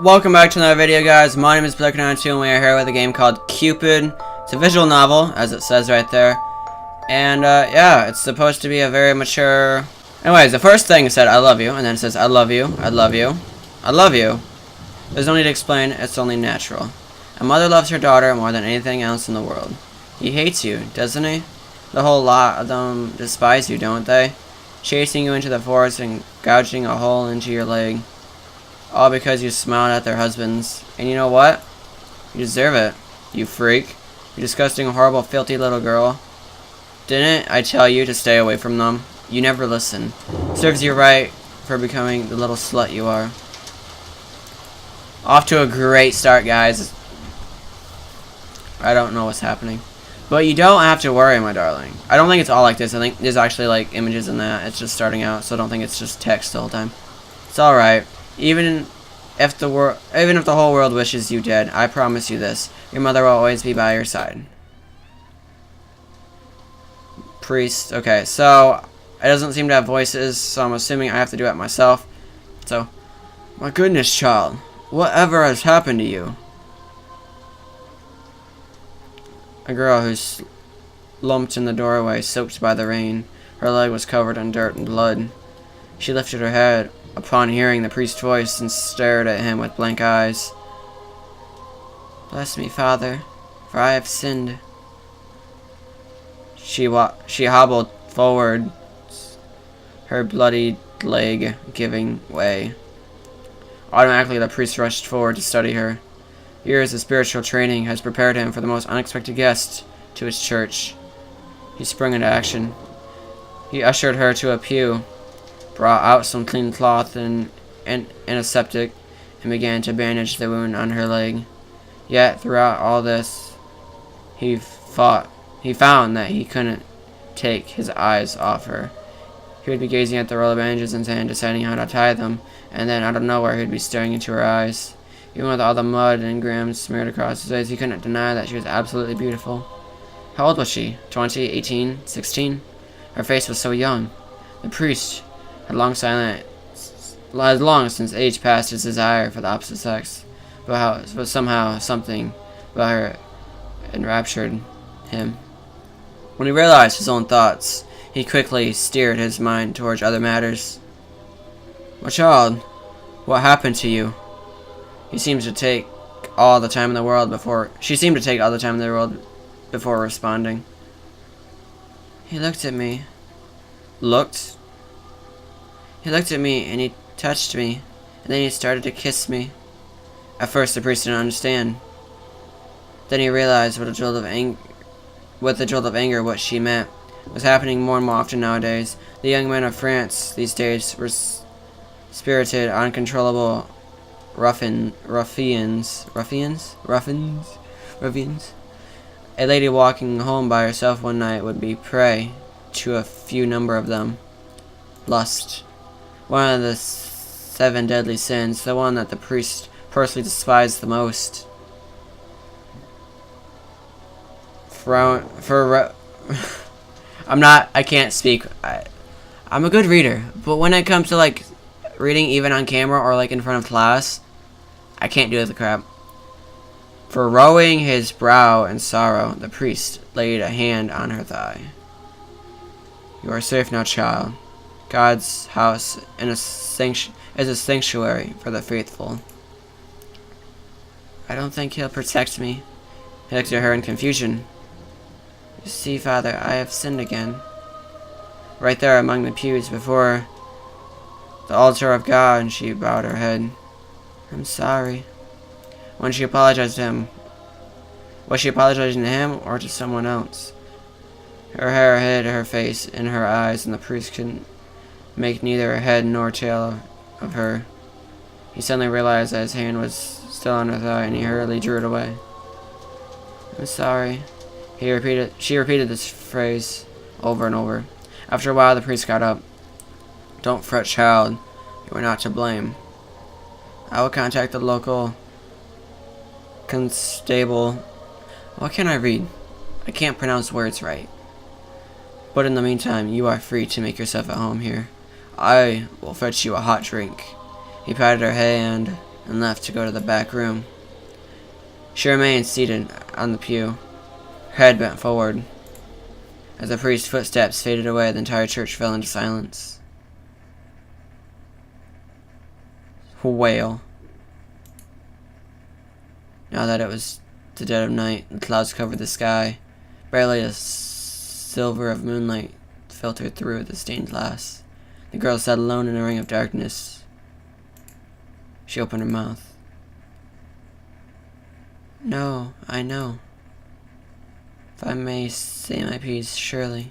Welcome back to another video, guys. My name is Black92 and we are here with a game called Cupid. It's a visual novel, as it says right there. And yeah, it's supposed to be a very mature... Anyways, the first thing said, I love you, and then it says, I love you, I love you, I love you. There's no need to explain, it's only natural. A mother loves her daughter more than anything else in the world. He hates you, doesn't he? The whole lot of them despise you, don't they? Chasing you into the forest and gouging a hole into your leg. All because you smiled at their husbands. And you know what? You deserve it, you freak. You disgusting, horrible, filthy little girl. Didn't I tell you to stay away from them? You never listen. Serves you right for becoming the little slut you are. Off to a great start, guys. I don't know what's happening. But you don't have to worry, my darling. I don't think it's all like this. I think there's actually like images in that. It's just starting out, so I don't think it's just text the whole time. It's alright. Even if the whole world wishes you dead, I promise you this. Your mother will always be by your side. Priest. Okay, so it doesn't seem to have voices, so I'm assuming I have to do it myself. So, my goodness, child. Whatever has happened to you? A girl who's slumped in the doorway, soaked by the rain. Her leg was covered in dirt and blood. She lifted her head upon hearing the priest's voice and stared at him with blank eyes. Bless me, Father, for I have sinned. She hobbled forward, her bloody leg giving way. Automatically, the priest rushed forward to study her. Years of spiritual training has prepared him for the most unexpected guest to his church. He sprang into action. He ushered her to a pew, brought out some clean cloth and antiseptic, and began to bandage the wound on her leg. Yet, throughout all this, he found that he couldn't take his eyes off her. He would be gazing at the roll of bandages in his hand, deciding how to tie them, and then out of nowhere he would be staring into her eyes. Even with all the mud and grime smeared across his face, he couldn't deny that she was absolutely beautiful. How old was she? 20, 18, 16? Her face was so young. The priest had long since age past his desire for the opposite sex, but somehow something about her enraptured him. When he realized his own thoughts, he quickly steered his mind towards other matters. My child, what happened to you? She seemed to take all the time in the world before responding. He looked at me. Looked? He looked at me and he touched me, and then he started to kiss me. At first the priest didn't understand. Then he realized with a jolt of anger what she meant. It was happening more and more often nowadays. The young men of France these days were spirited, uncontrollable ruffians. A lady walking home by herself one night would be prey to a few number of them. Lust. One of the 7 deadly sins, the one that the priest personally despised the most. I can't speak. I'm a good reader, but when it comes to like reading even on camera or like in front of class, I can't do the crap. Furrowing his brow in sorrow, the priest laid a hand on her thigh. You are safe now, child. God's house is a sanctuary for the faithful. I don't think he'll protect me. He looked at her in confusion. You see, Father, I have sinned again. Right there among the pews before the altar of God, she bowed her head. I'm sorry. When she apologized to him, was she apologizing to him or to someone else? Her hair hid her face and her eyes, and the priest couldn't make neither head nor tail of her. He suddenly realized that his hand was still on her thigh, and he hurriedly drew it away. I'm sorry. She repeated this phrase over and over. After a while, the priest got up. Don't fret, child. You are not to blame. I will contact the local constable. What can I read? I can't pronounce words right. But in the meantime, you are free to make yourself at home here. I will fetch you a hot drink. He patted her hand and left to go to the back room. She remained seated on the pew, her head bent forward. As the priest's footsteps faded away, the entire church fell into silence. Wail. Now that it was the dead of night, the clouds covered the sky. Barely a silver of moonlight filtered through the stained glass. The girl sat alone in a ring of darkness. She opened her mouth. No, I know. If I may say my piece, surely.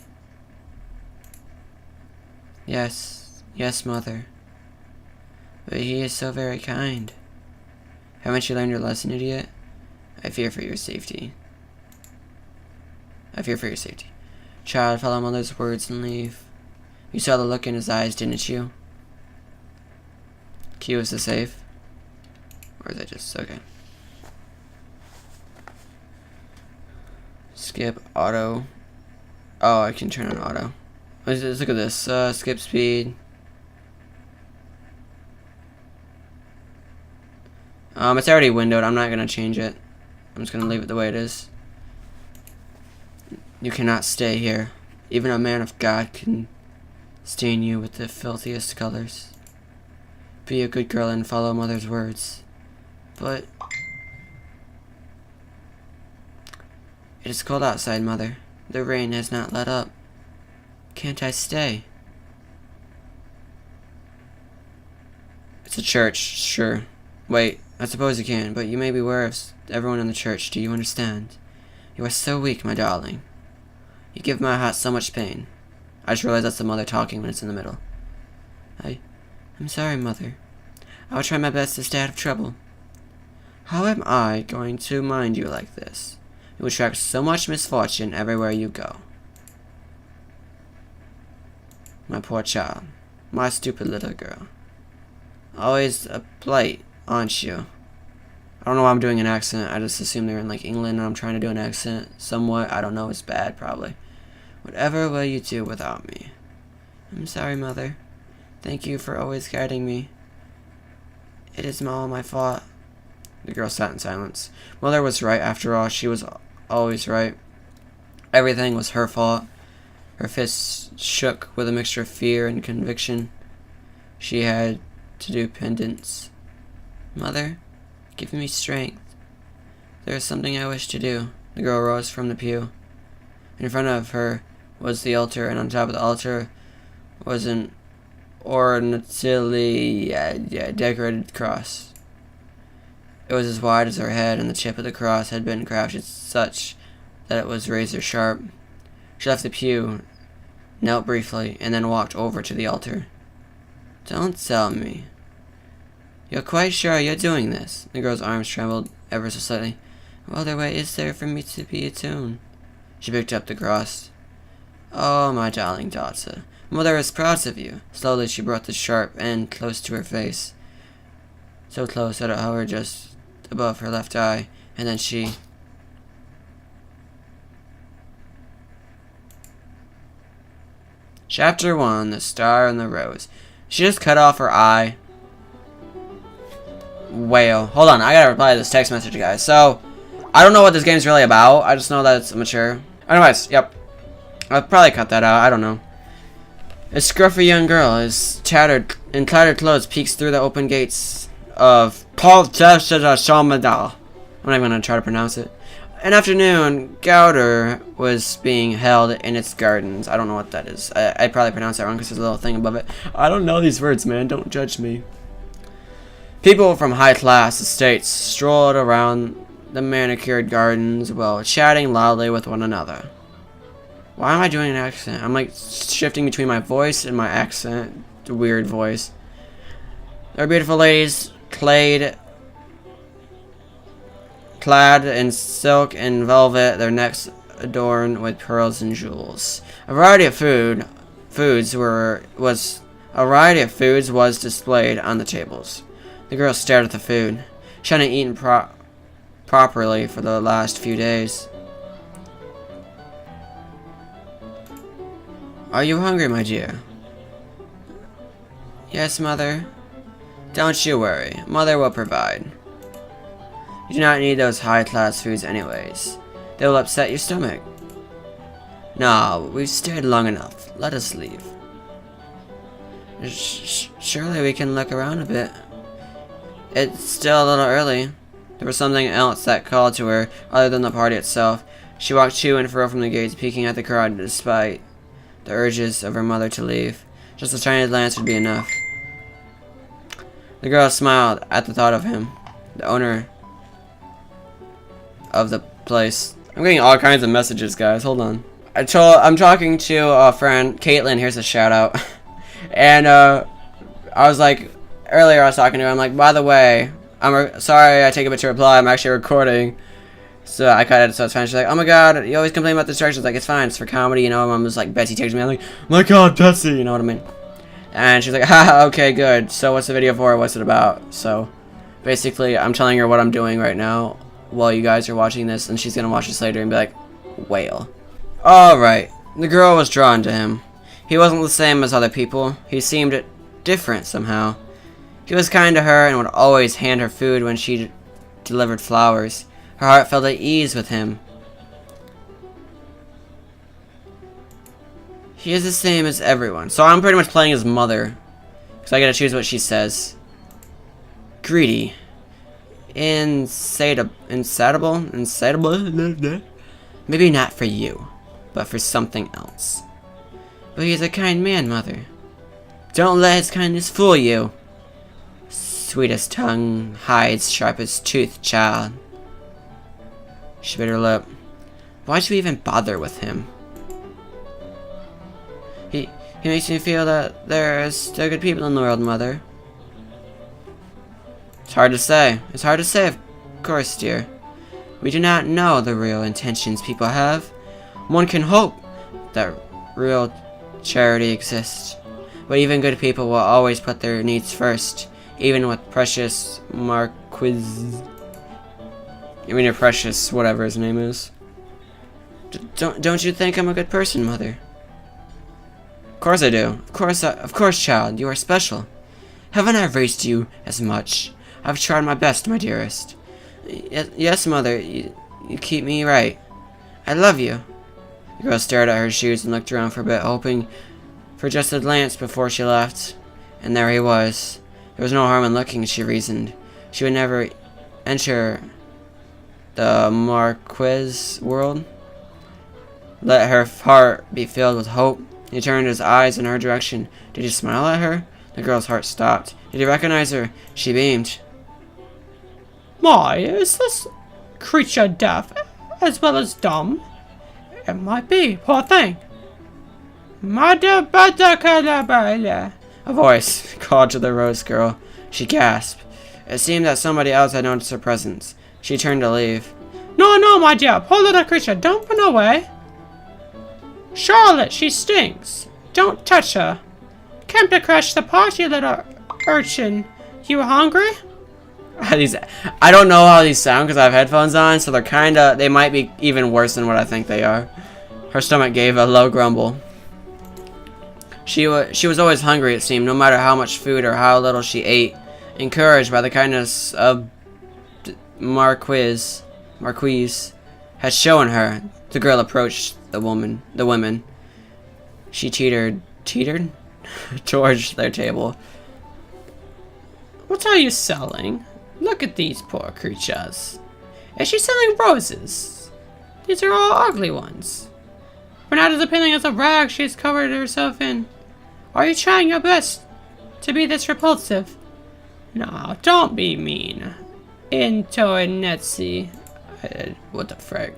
Yes, yes, mother. But he is so very kind. Haven't you learned your lesson, idiot? I fear for your safety. I fear for your safety. Child, follow mother's words and leave. You saw the look in his eyes, didn't you? Q is the safe? Or is it just... okay. Skip auto. Oh, I can turn on auto. Let's look at this. Skip speed. It's already windowed. I'm not gonna change it. I'm just gonna leave it the way it is. You cannot stay here. Even a man of God can stain you with the filthiest colors. Be a good girl and follow mother's words. But it is cold outside, mother. The rain has not let up. Can't I stay? It's a church, sure. Wait, I suppose you can, but you may beware of everyone in the church. Do you understand? You are so weak, my darling. You give my heart so much pain. I just realized that's the mother talking when it's in the middle. I'm sorry, mother. I will try my best to stay out of trouble. How am I going to mind you like this? You attract so much misfortune everywhere you go. My poor child. My stupid little girl. Always a blight, aren't you? I don't know why I'm doing an accent. I just assume they're in like England and I'm trying to do an accent somewhat. I don't know. It's bad, probably. Whatever will you do without me? I'm sorry, mother. Thank you for always guiding me. It is all my fault. The girl sat in silence. Mother was right after all. She was always right. Everything was her fault. Her fists shook with a mixture of fear and conviction. She had to do penance. Mother, give me strength. There is something I wish to do. The girl rose from the pew. In front of her was the altar, and on top of the altar was an ornately decorated cross. It was as wide as her head, and the tip of the cross had been crafted such that it was razor sharp. She left the pew, knelt briefly, and then walked over to the altar. Don't tell me. You're quite sure you're doing this? The girl's arms trembled ever so slightly. What other way is there for me to be attuned? She picked up the cross. Oh, my darling daughter. Mother is proud of you. Slowly she brought the sharp end close to her face. So close that it hovered just above her left eye. And then she... Chapter 1, The Star and the Rose. She just cut off her eye. Whale. Hold on, I gotta reply to this text message, guys. So, I don't know what this game's really about. I just know that it's mature. Anyways, yep. I'll probably cut that out. I don't know. A scruffy young girl in tattered clothes peeks through the open gates of Palteshamada. I'm not even gonna try to pronounce it. An afternoon gouter was being held in its gardens. I don't know what that is. I probably pronounced that wrong because there's a little thing above it. I don't know these words, man. Don't judge me. People from high-class estates strolled around the manicured gardens while chatting loudly with one another. Why am I doing an accent? I'm like shifting between my voice and my accent. It's a weird voice. There are beautiful ladies clad in silk and velvet, their necks adorned with pearls and jewels. A variety of foods was displayed on the tables. The girl stared at the food. She hadn't eaten properly for the last few days. Are you hungry, my dear? Yes, mother. Don't you worry. Mother will provide. You do not need those high-class foods anyways. They will upset your stomach. No, we've stayed long enough. Let us leave. Surely we can look around a bit. It's still a little early. There was something else that called to her, other than the party itself. She walked to and fro from the gates, peeking at the crowd despite the urges of her mother to leave. Just a tiny glance would be enough. The girl smiled at the thought of him, the owner of the place. I'm getting all kinds of messages, guys. Hold on. I'm talking to a friend, Caitlin. Here's a shout out. And I was like, earlier I was talking to her. I'm like, by the way, sorry I take a bit to reply. I'm actually recording. So I cut it, so it's fine. She's like, oh my god, you always complain about the distractions. Like, it's fine, it's for comedy, you know. I'm just like, Betsy texts me. I'm like, my god, Betsy, you know what I mean? And she's like, haha, okay, good. So what's the video for? What's it about? So basically, I'm telling her what I'm doing right now while you guys are watching this, and she's gonna watch this later and be like, whale. Alright, the girl was drawn to him. He wasn't the same as other people. He seemed different somehow. He was kind to her and would always hand her food when she delivered flowers. Her heart felt at ease with him. He is the same as everyone. So I'm pretty much playing his mother. Because I gotta choose what she says. Greedy. Insatiable. Maybe not for you, but for something else. But he's a kind man, Mother. Don't let his kindness fool you. Sweetest tongue hides sharpest tooth, child. She bit her lip. Why'd you even bother with him? He makes me feel that there are still good people in the world, Mother. It's hard to say. It's hard to say, of course, dear. We do not know the real intentions people have. One can hope that real charity exists. But even good people will always put their needs first. Even with precious Marquis. I mean, your precious whatever his name is. Don't you think I'm a good person, Mother? Of course I do. Of course, child. You are special. Haven't I raised you as much? I've tried my best, my dearest. Yes, Mother. You keep me right. I love you. The girl stared at her shoes and looked around for a bit, hoping for just a glance before she left. And there he was. There was no harm in looking, she reasoned. She would never enter the Marquis world. Let her heart be filled with hope. He turned his eyes in her direction. Did he smile at her? The girl's heart stopped. Did he recognize her? She beamed. My, is this creature deaf as well as dumb? It might be, poor thing. A voice called to the rose girl. She gasped. It seemed that somebody else had noticed her presence. She turned to leave. No, my dear, poor little creature, don't run away. Charlotte, she stinks. Don't touch her. Came to crash the party, little urchin. You hungry? I don't know how these sound because I have headphones on, so they might be even worse than what I think they are. Her stomach gave a low grumble. She was always hungry, it seemed, no matter how much food or how little she ate. Encouraged by the kindness of Marquis had shown her, the girl approached the women. She teetered towards their table. What are you selling? Look at these poor creatures. Is she selling roses? These are all ugly ones. We're not as appealing as the rag she's covered herself in. Are you trying your best to be this repulsive? No, don't be mean. Intoinetsi. What the frick?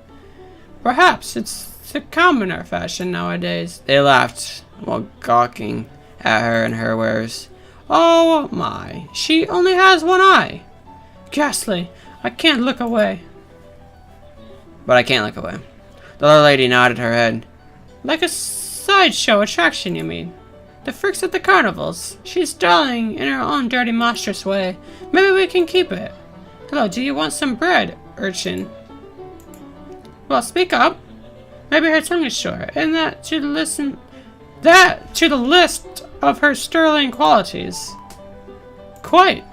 Perhaps it's the commoner fashion nowadays. They laughed while gawking at her and her wares. Oh my, she only has one eye. Ghastly, I can't look away. But I can't look away. The other lady nodded her head. Like a sideshow attraction, you mean? The freaks at the carnivals. She's darling in her own dirty, monstrous way. Maybe we can keep it. Hello, do you want some bread, urchin? Well, speak up. Maybe her tongue is short, and that to the list of her sterling qualities. quite.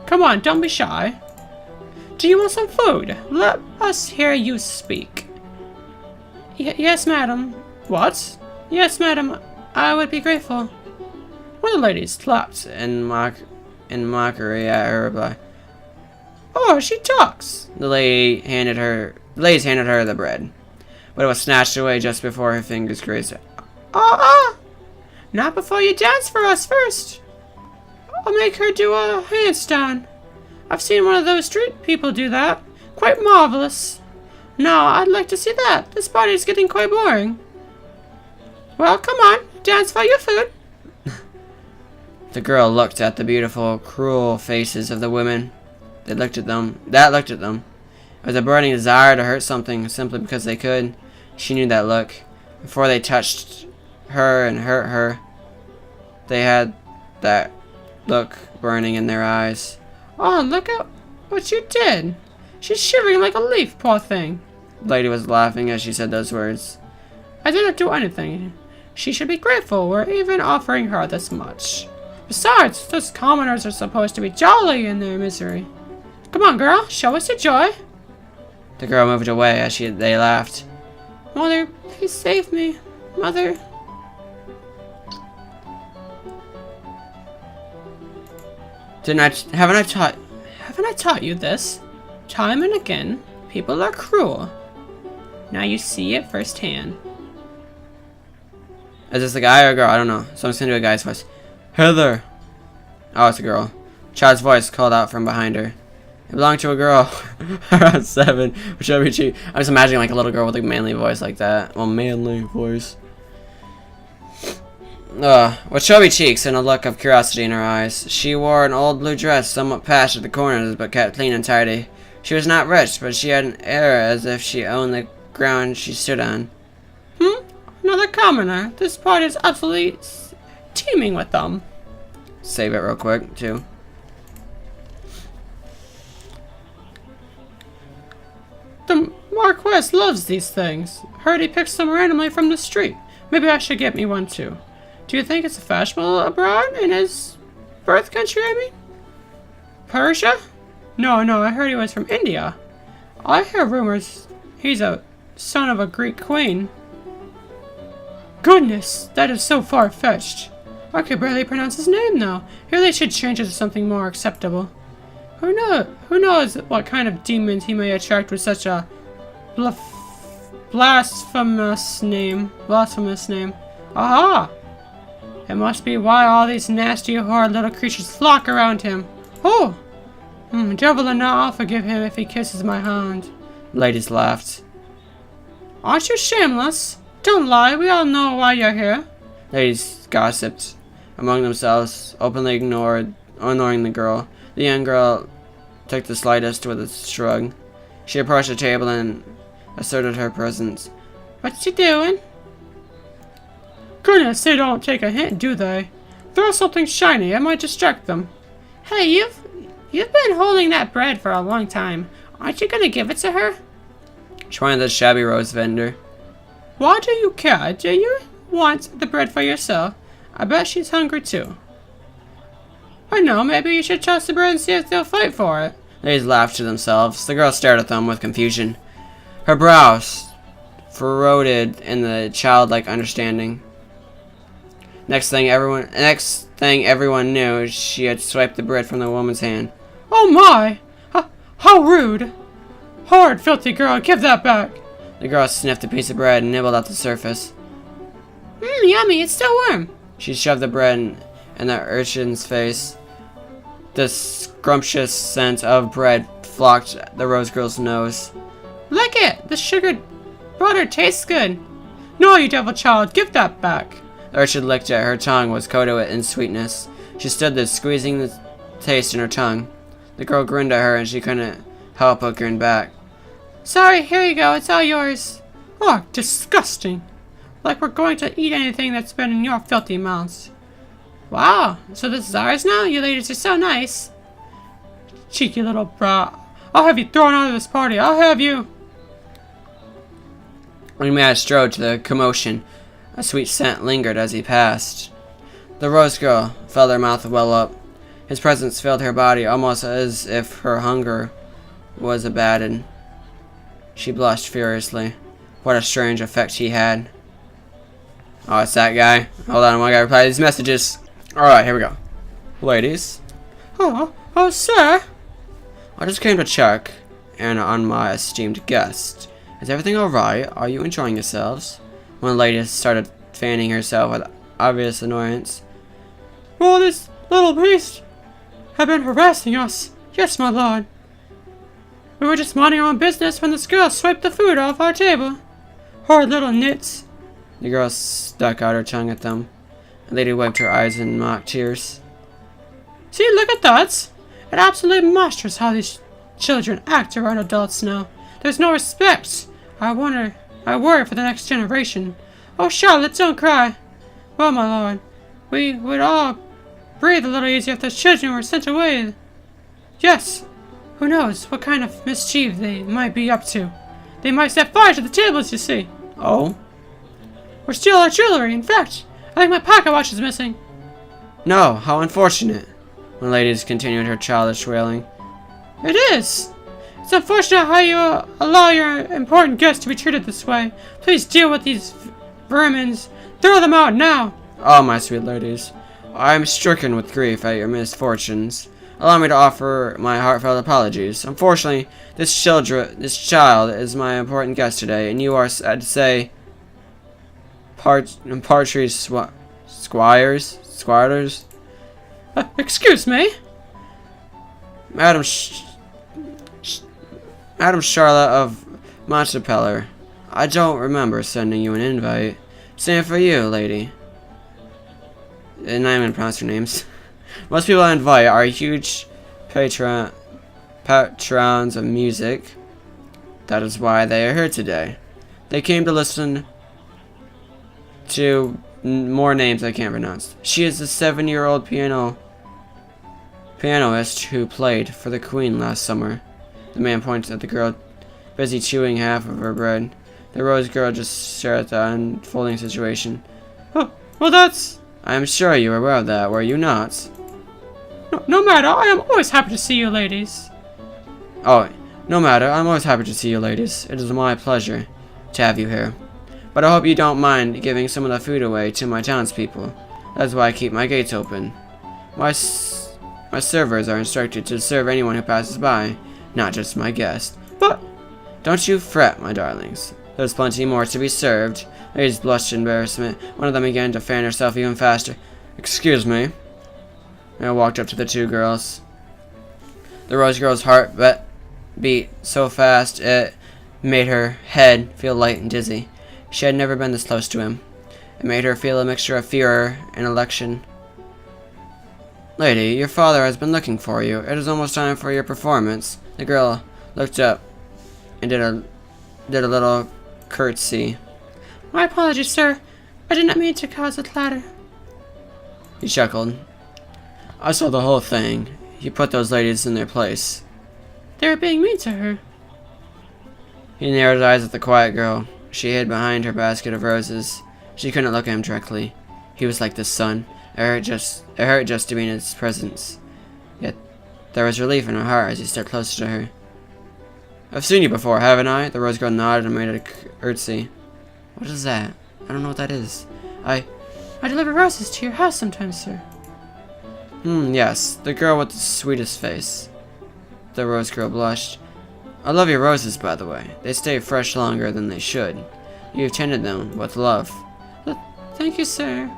Come on, don't be shy. Do you want some food? Let us hear you speak. Yes, madam. What? Yes, madam. I would be grateful. One of the ladies clapped in mockery at her reply. Oh, she talks. The ladies handed her the bread, but it was snatched away just before her fingers grazed it. Not before you dance for us first. I'll make her do a handstand. I've seen one of those street people do that. Quite marvelous. No, I'd like to see that. This party's getting quite boring. Well, come on, dance for your food. The girl looked at the beautiful, cruel faces of the women. That looked at them. It was a burning desire to hurt something simply because they could. She knew that look. Before they touched her and hurt her, they had that look burning in their eyes. Oh, look at what you did. She's shivering like a leaf, poor thing. The lady was laughing as she said those words. I didn't do anything. She should be grateful we're even offering her this much. Besides, those commoners are supposed to be jolly in their misery. Come on, girl, show us your joy. The girl moved away as they laughed. Mother, please save me. Mother. Haven't I taught you this? Time and again, people are cruel. Now you see it firsthand. Is this a guy or a girl? I don't know. So I'm just gonna do a guy's voice. Heather! Oh, it's a girl. Child's voice called out from behind her. It belonged to a girl around 7, which would be cheap. I'm just imagining like a little girl with a manly voice like that. Well, manly voice. With chubby cheeks and a look of curiosity in her eyes. She wore an old blue dress, somewhat patched at the corners, but kept clean and tidy. She was not rich, but she had an air as if she owned the ground she stood on. Another commoner. This party is absolutely teeming with them. Save it real quick, too. The Marquess loves these things. Heard he picks them randomly from the street. Maybe I should get me one, too. Do you think it's fashionable abroad in his birth country, I mean? Persia? No, I heard he was from India. I hear rumors he's a son of a Greek queen. Goodness, that is so far-fetched. I could barely pronounce his name, though. Here they should change it to something more acceptable. Who knows what kind of demons he may attract with such a blasphemous name. Aha! It must be why all these nasty, horrid little creatures flock around him. Oh! Devil and I'll forgive him if he kisses my hand. Ladies laughed. Aren't you shameless? Don't lie, we all know why you're here. Ladies gossiped among themselves, openly ignoring the girl. The young girl took the slightest with a shrug. She approached the table and asserted her presence. What's she doing? Goodness, they don't take a hint, do they? Throw something shiny, it might distract them. Hey, you've been holding that bread for a long time. Aren't you gonna give it to her? She wanted the shabby rose vendor. Why do you care? Do you want the bread for yourself? I bet she's hungry too. I know, maybe you should toss the bread and see if they'll fight for it. They laughed to themselves. The girl stared at them with confusion. Her brows furrowed in the childlike understanding. Next thing everyone knew, she had swiped the bread from the woman's hand. Oh my! How rude! Horrid, filthy girl, give that back! The girl sniffed a piece of bread and nibbled at the surface. Yummy, it's still warm. She shoved the bread in the urchin's face. The scrumptious scent of bread flocked the rose girl's nose. Lick it! The sugared butter tastes good. No, you devil child, give that back. The urchin licked it. Her tongue was coated in sweetness. She stood there, squeezing the taste in her tongue. The girl grinned at her, and she couldn't help but grin back. Sorry, here you go. It's all yours. Oh, disgusting. Like we're going to eat anything that's been in your filthy mouths. Wow, so this is ours now? You ladies are so nice. Cheeky little brat. I'll have you thrown out of this party. I'll have you. When Matt strode to the commotion, a sweet scent lingered as he passed. The rose girl felt her mouth well up. His presence filled her body almost as if her hunger was abated. She blushed furiously. What a strange effect he had. Oh, it's that guy. Hold on, I gotta reply to these messages. Alright, here we go. Ladies. Oh, sir. I just came to check in on my esteemed guest. Is everything alright? Are you enjoying yourselves? One lady started fanning herself with obvious annoyance. Well, this little beast have been harassing us. Yes, my lord. We were just minding our own business when this girl swiped the food off our table. Horrid little nits. The girl stuck out her tongue at them. The lady wiped her eyes in mock tears. See, look at that. It's absolutely monstrous how these children act around adults now. There's no respect. I worry for the next generation. Oh, Charlotte, don't cry. Well, my lord, we would all breathe a little easier if the children were sent away. Yes, who knows what kind of mischief they might be up to. They might set fire to the tables, you see. Oh? Or steal our jewelry. In fact, I think my pocket watch is missing. No, how unfortunate. One lady continued her childish wailing. It is. It's unfortunate how you allow your important guests to be treated this way. Please deal with these vermins. Throw them out now. Oh, my sweet ladies. I am stricken with grief at your misfortunes. Allow me to offer my heartfelt apologies. Unfortunately, this child is my important guest today, and you are sad to say partridge squires? Excuse me? Madam Charlotte of Montepeller. I don't remember sending you an invite. Same for you, lady. And I'm gonna pronounce your names. Most people I invite are huge patrons of music. That is why they are here today. They came to listen to more names I can't pronounce. She is a 7-year-old pianist who played for the Queen last summer. The man points at the girl, busy chewing half of her bread. The Rose girl just stared at the unfolding situation. Oh, well, that's... I am sure you were aware of that, were you not? No matter, I am always happy to see you ladies. Oh, no matter, I'm always happy to see you ladies. It is my pleasure to have you here. But I hope you don't mind giving some of the food away to my townspeople. That's why I keep my gates open. My servers are instructed to serve anyone who passes by, not just my guests. But don't you fret, my darlings. There's plenty more to be served. Ladies blushed in embarrassment. One of them began to fan herself even faster. Excuse me. I walked up to the two girls. The Rose girl's heart beat so fast it made her head feel light and dizzy. She had never been this close to him. It made her feel a mixture of fear and elation. Lady, your father has been looking for you. It is almost time for your performance. The girl looked up and did a little curtsy. My apologies, sir. I did not mean to cause a clatter. He chuckled. I saw the whole thing. You put those ladies in their place. They were being mean to her. He narrowed his eyes at the quiet girl. She hid behind her basket of roses. She couldn't look at him directly. He was like the sun. It hurt just to be in his presence. Yet there was relief in her heart as he stepped closer to her. I've seen you before, haven't I? The Rose girl nodded and made a curtsy. What is that? I don't know what that is. I deliver roses to your house sometimes, sir. Yes. The girl with the sweetest face. The Rose girl blushed. I love your roses, by the way. They stay fresh longer than they should. You've tended them with love. Thank you, sir.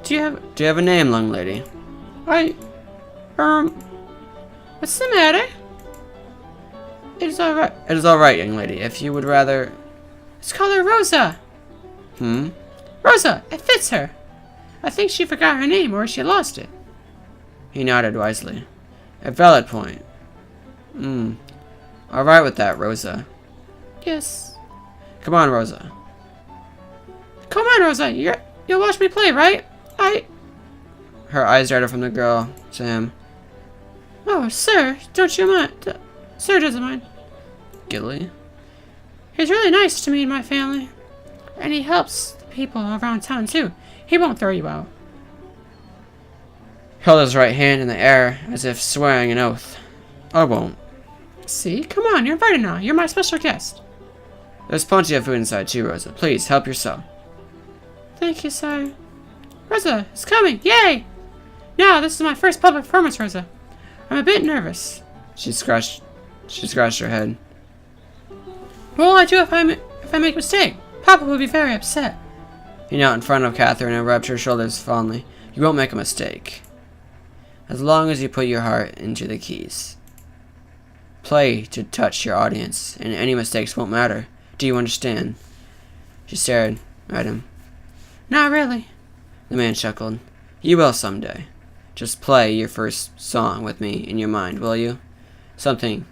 Do you have a name, young lady? What's the matter? It is alright. It is alright, young lady. If you would rather... Let's call her Rosa. Rosa, it fits her. I think she forgot her name or she lost it. He nodded wisely. A valid point. Alright with that, Rosa. Yes. Come on, Rosa. Come on, Rosa. You'll watch me play, right? Her eyes darted from the girl to him. Oh, sir, don't you mind? Sir doesn't mind. Gilly? He's really nice to me and my family. And he helps the people around town, too. He won't throw you out. held his right hand in the air as if swearing an oath. I won't. See? Come on, you're invited now. You're my special guest. There's plenty of food inside too, Rosa. Please, help yourself. Thank you, sire. Rosa, it's coming! Yay! Now, this is my first public performance, Rosa. I'm a bit nervous. She scratched her head. What will I do if I make a mistake? Papa will be very upset. He knelt in front of Catherine and rubbed her shoulders fondly. You won't make a mistake. As long as you put your heart into the keys. Play to touch your audience, and any mistakes won't matter. Do you understand? She stared at him. Not really. The man chuckled. You will someday. Just play your first song with me in your mind, will you? Something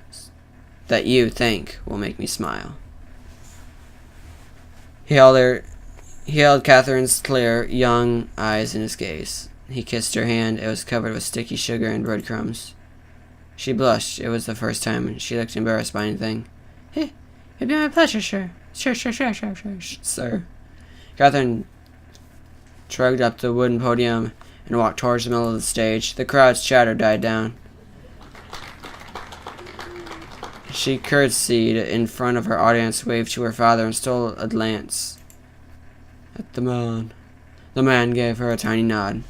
that you think will make me smile. He held Catherine's clear, young eyes in his gaze. He kissed her hand. It was covered with sticky sugar and breadcrumbs. She blushed. It was the first time, and she looked embarrassed by anything. Hey, it'd be my pleasure, sure. Sure. Sir. Catherine shrugged up the wooden podium and walked towards the middle of the stage. The crowd's chatter died down. She curtsied in front of her audience, waved to her father, and stole a glance at the man. The man gave her a tiny nod.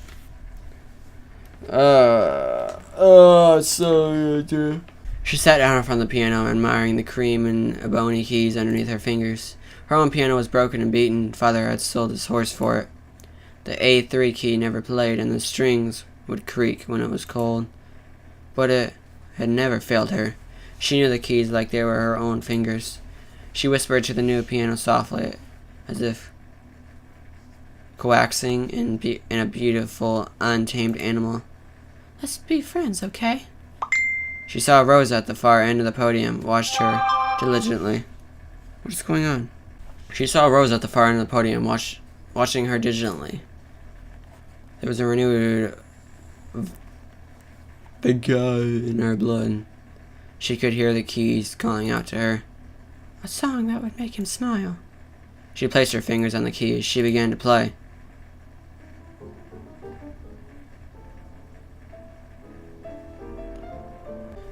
Sorry, dear. She sat down in front of the piano, admiring the cream and ebony keys underneath her fingers. Her own piano was broken and beaten. Father had sold his horse for it. The A3 key never played, and the strings would creak when it was cold. But it had never failed her. She knew the keys like they were her own fingers. She whispered to the new piano softly, as if coaxing in a beautiful, untamed animal. Let's be friends, okay? She saw Rosa at the far end of the podium, watched her diligently. What is going on? She saw Rosa at the far end of the podium, watching her diligently. There was a renewed vigor in her blood. She could hear the keys calling out to her. A song that would make him smile. She placed her fingers on the keys. She began to play.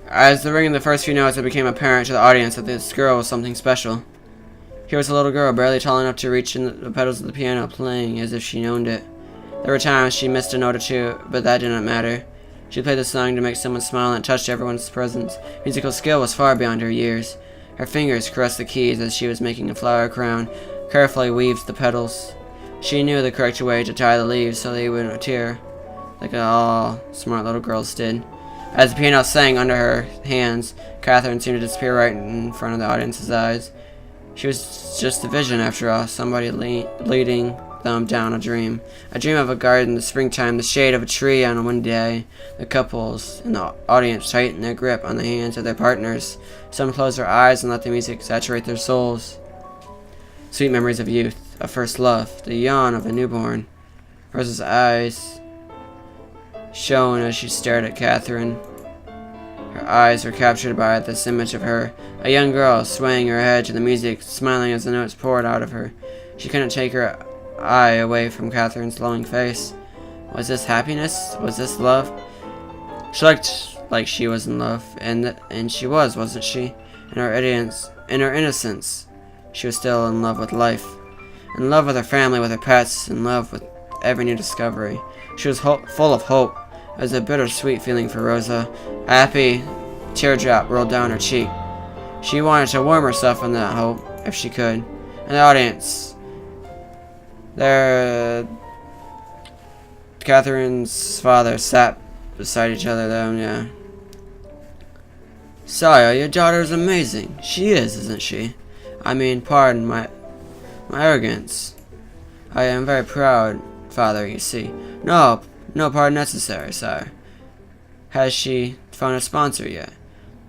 As the ring of the first few notes, it became apparent to the audience that this girl was something special. Here was a little girl, barely tall enough to reach in the pedals of the piano, playing as if she owned it. There were times she missed a note or two, but that didn't matter. She played the song to make someone smile, and it touched everyone's presence. Musical skill was far beyond her years. Her fingers caressed the keys as she was making a flower crown, carefully weaved the petals. She knew the correct way to tie the leaves so they wouldn't tear, like all smart little girls did. As the piano sang under her hands, Catherine seemed to disappear right in front of the audience's eyes. She was just a vision, after all, somebody leading them down a dream. A dream of a garden in the springtime, the shade of a tree on a windy day. The couples in the audience tightened their grip on the hands of their partners. Some closed their eyes and let the music saturate their souls. Sweet memories of youth, of first love, the yawn of a newborn. Rosa's eyes shone as she stared at Catherine. Her eyes were captured by this image of her, a young girl swaying her head to the music, smiling as the notes poured out of her. She couldn't take her eye away from Catherine's glowing face. Was this happiness? Was this love? She looked like she was in love, and she was, wasn't she? In her innocence, she was still in love with life, in love with her family, with her pets, in love with every new discovery. She was full of hope. It was a bittersweet feeling for Rosa. A happy teardrop rolled down her cheek. She wanted to warm herself in that hope, if she could. In the audience, Catherine's father sat beside each other, though, Sire, your daughter is amazing. She is, isn't she? I mean, pardon my arrogance. I am very proud, father, you see. No pardon necessary, sire. Has she found a sponsor yet?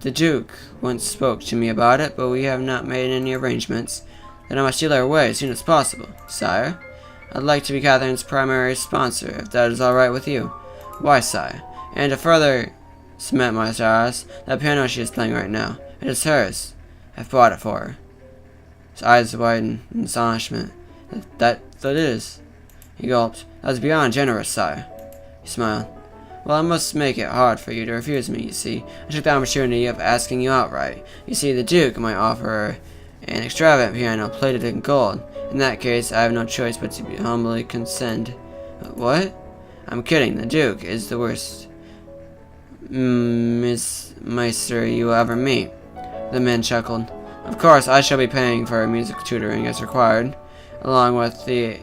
The Duke once spoke to me about it, but we have not made any arrangements. Then I must steal her away as soon as possible. Sire, I'd like to be Catherine's primary sponsor, if that is all right with you. Why, sire? And to further cement my stars, that piano she is playing right now, it is hers. I've bought it for her. His eyes widened in astonishment. That it is. He gulped. That is beyond generous, sire. He smiled. Well, I must make it hard for you to refuse me, you see. I took the opportunity of asking you outright. You see, the Duke might offer her an extravagant piano plated in gold. In that case, I have no choice but to humbly consent. What? I'm kidding. The Duke is the worst Miss Meister you will ever meet. The man chuckled. Of course, I shall be paying for music tutoring as required, along with the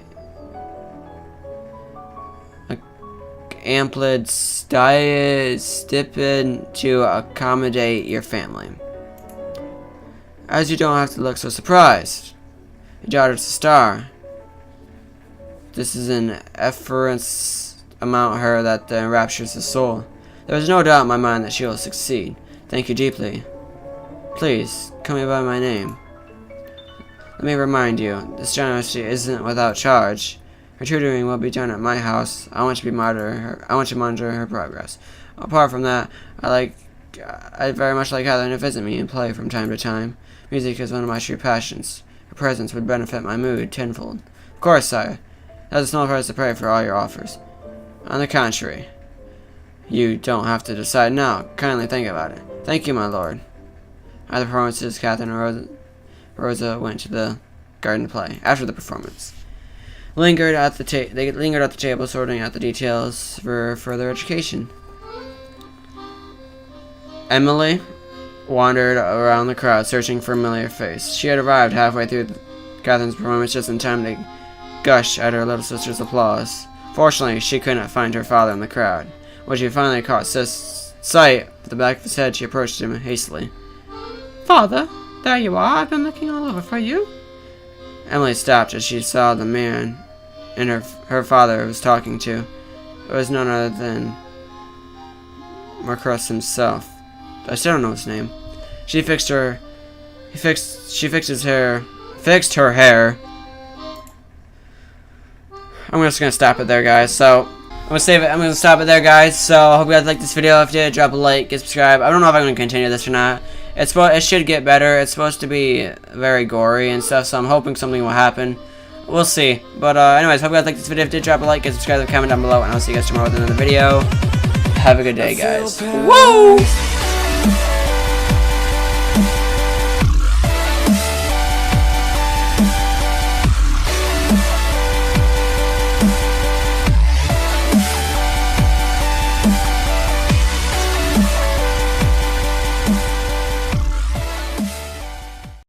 amplitude stipend to accommodate your family. As you don't have to look so surprised. Your daughter's a star. This is an efference amount her that enraptures the soul. There is no doubt in my mind that she will succeed. Thank you deeply. Please, call me by my name. Let me remind you, this generosity isn't without charge. Her tutoring will be done at my house. I want to monitor her progress. Apart from that, I very much like having her visit me and play from time to time. Music is one of my true passions. Her presence would benefit my mood tenfold. Of course, sire. That's a small price to pay for all your offers. On the contrary, you don't have to decide now. Kindly think about it. Thank you, my lord. After the performances, Catherine and Rosa went to the garden to play. After the performance, they lingered at the table, sorting out the details for further education. Emily wandered around the crowd, searching for a familiar face. She had arrived halfway through Catherine's performance just in time to gush at her little sister's applause. Fortunately, she could not find her father in the crowd. When she finally caught sight of the back of his head, she approached him hastily. Father, there you are. I've been looking all over for you. Emily stopped as she saw the man and her father was talking to. It was none other than Marcus himself. I still don't know his name. She fixed her hair. I'm just gonna stop it there, guys. So I'm gonna stop it there, guys. So I hope you guys liked this video. If you did, drop a like, get subscribe. I don't know if I'm gonna continue this or not. It should get better. It's supposed to be very gory and stuff, so I'm hoping something will happen. We'll see. But anyways, hope you guys liked this video. If you did, drop a like, get subscribe, comment down below, and I'll see you guys tomorrow with another video. Have a good day, guys. Woo!